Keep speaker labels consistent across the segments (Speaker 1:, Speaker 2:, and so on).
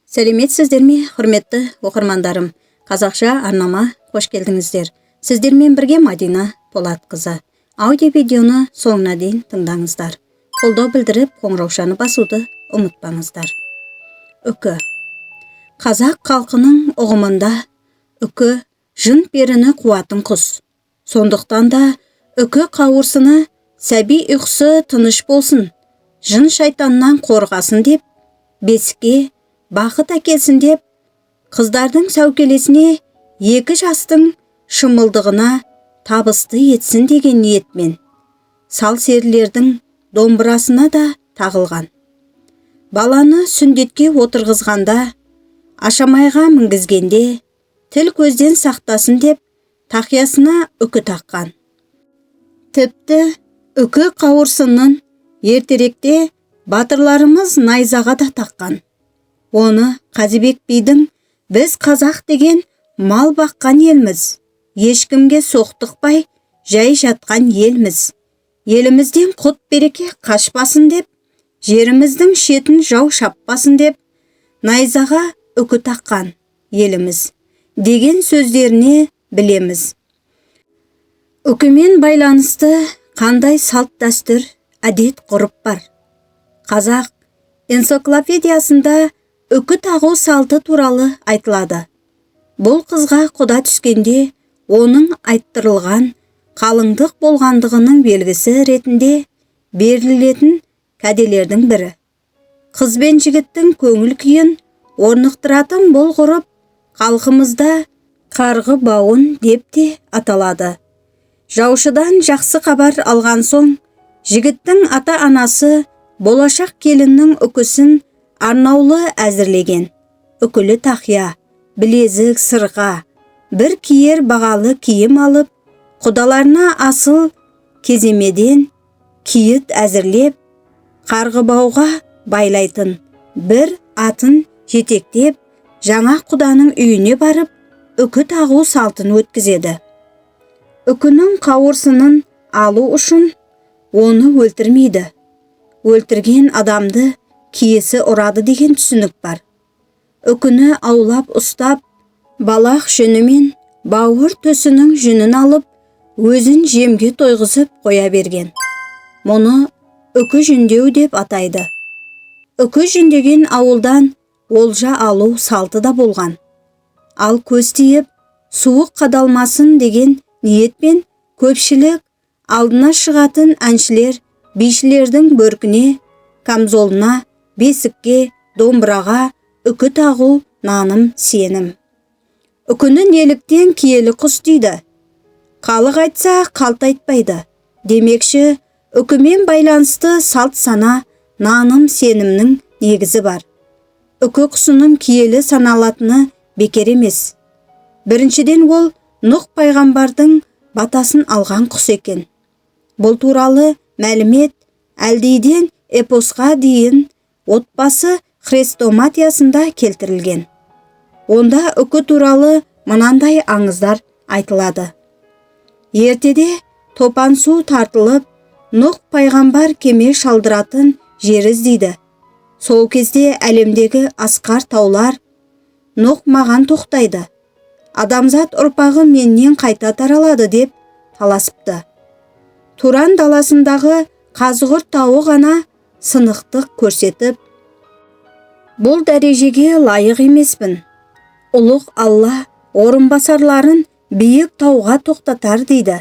Speaker 1: Сәлеметсіздер ме, құрметті оқырмандарым? Қазақша арнама қош келдіңіздер. Сіздермен бірге Мадина Полатқызы. Аудио-видеоны соңына дейін тыңдаңыздар. Қолдау білдіріп, қоңыраушаны басуды ұмытпаңыздар. Үкі. Қазақ халқының ұғымында үкі жын періні қуатын құс. Сондықтан да үкі қауырсыны сәби ұйқысы тыныш болсын, жын шайтаннан қорғасын деп, бесікке бақыт әкелсін деп, қыздардың сәукелесіне екі жастың шымылдығына табысты етсін деген ниетмен сал серілердің домбырасына да тағылған. Баланы сүндетке отырғызғанда, ашамайға мінгізгенде, тіл көзден сақтасын деп тақиясына үкі таққан. Тіпті үкі қауырсынын ертеректе батырларымыз найзаға да таққан. Оны Қазыбек бидің біз қазақ деген мал баққан елміз, ешкімге соқтықпай жай жатқан елміз, елімізден құт береке қашпасын деп, жеріміздің шетін жау шаппасын деп, найзаға үкі таққан еліміз деген сөздеріне білеміз. Үкімен байланысты қандай салт дәстүр, әдет ғұрып бар? Қазақ энциклопедиясында үкі тағу салты туралы айтылады. Бұл қызға құда түскенде оның айттырылған қалыңдық болғандығының белгісі ретінде берілетін кәделердің бірі. Қыз бен жігіттің көңіл күйін орнықтыратын бұл ғұрып халқымызда қарғы бауын деп те аталады. Жаушыдан жақсы хабар алған соң, жігіттің ата-анасы болашақ келіннің үкісін арнаулы әзірлеген. Үкілі тақия, білезік, сырға, бір киер бағалы киім алып, құдаларына асыл кеземеден киіт әзірлеп, қарғыбауға байлайтын бір атын жетектеп, жаңа құданың үйіне барып, үкі тағу салтын өткізеді. Үкінің қауырсынын алу үшін оны өлтірмейді. Өлтірген адамды киесі ұрады деген түсінік бар. Үкіні аулап ұстап, балақ жүнімен бауыр төсінің жүнін алып, өзін жемге тойғызып қоя берген. Мұны үкі жүндеу деп атайды. Үкі жүндеген ауылдан олжа алу салты да болған. Ал көз тиіп, суық қадалмасын деген ниетпен көпшілік алдына шығатын әншілер бишілердің бөркіне, камзолына, бесікке, домбыраға үкі тағу наным сенім. Үкіні неліктен киелі құс дейді? Халық айтса қалт айтпайды. Демекші, үкімен байланысты салт сана, наным сенімнің негізі бар. Үкі құсының киелі саналатыны бекер емес. Біріншіден ол Нұх пайғамбардың батасын алған құс екен. Бұл туралы мәлімет әлдейден эпосқа дейін отбасы хрестоматиясында келтірілген. Онда үкі туралы мынандай аңыздар айтылады. Ертеде топан су тартылып, Нұх пайғамбар кеме шалдыратын жер іздейді. Сол кезде әлемдегі асқар таулар Нұх маған тоқтайды, адамзат ұрпағы меннен қайта таралады деп таласыпты. Туран даласындағы Қазығұрт тауы ғана сынықтық көрсетіп, бұл дәрежеге лайық емеспін. Ұлық Алла орынбасарларын биік тауға тоқтатар дейді.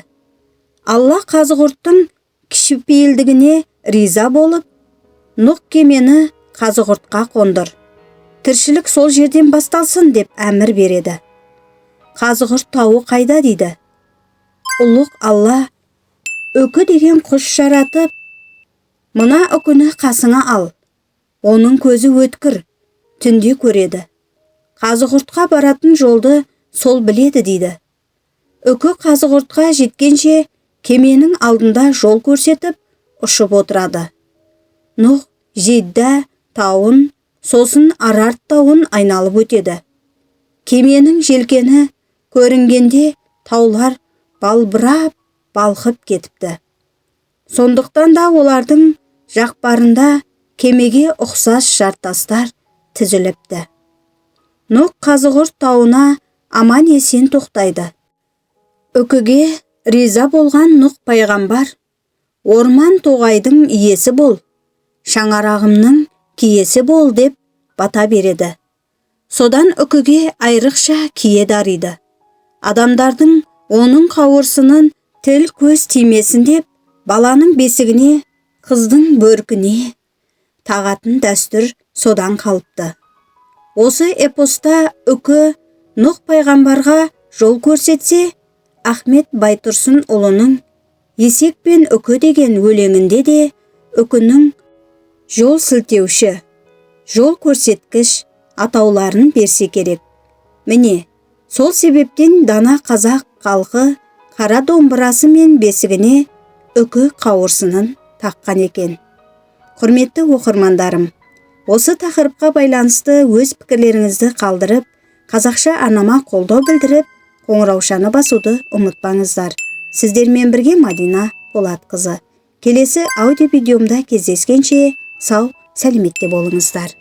Speaker 1: Алла Қазығұрттың кішіпейілдігіне риза болып, Нұх кемені Қазығұртқа қондыр. Тіршілік сол жерден басталсын деп әмір береді. Қазығұрт тауы қайда дейді? Ұлық Алла үкі деген құс жаратып, мына үкіні қасыңа ал. Оның көзі өткір, түнде көреді. Қазығұртқа баратын жолды сол біледі дейді. Үкі Қазығұртқа жеткенше кеменің алдында жол көрсетіп, ұшып отырады. Нұх Жидда тауын, сосын Арарт тауын айналып өтеді. Кеменің желкені көрінгенде таулар балбырап, балқып кетіпті. Сондықтан да олардың жақпарында кемеге ұқсас жартастар тізіліпті. Нұқ Қазығұрт тауына аман есен тоқтайды. Үкіге риза болған Нұқ пайғамбар, орман тоғайдың иесі бол, шаңарағымның киесі бол деп бата береді. Содан үкіге айрықша кие дариды. Адамдардың оның қауырсынын тіл көз тимесін деп, баланың бесігіне, қыздың бөркіне тағатын дәстүр содан қалыпты. Осы эпоста үкі Нұқ пайғамбарға жол көрсетсе, Ахмет Байтұрсынұлының Есек пен үкі деген өлеңінде де үкінің жол сілтеуші, жол көрсеткіш атауларын берсе керек. Міне, сол себептен дана қазақ халқы қара домбырасы мен бесігіне үкі қауырсынын таққан екен. Құрметті оқырмандарым, осы тақырыпқа байланысты өз пікірлеріңізді қалдырып, қазақша арнама қолдау білдіріп, қоңыраушаны басуды ұмытпаңыздар. Сіздермен бірге Мадина Полатқызы. Келесі аудио видеомда кездескенше сау, сәлеметте болыңыздар.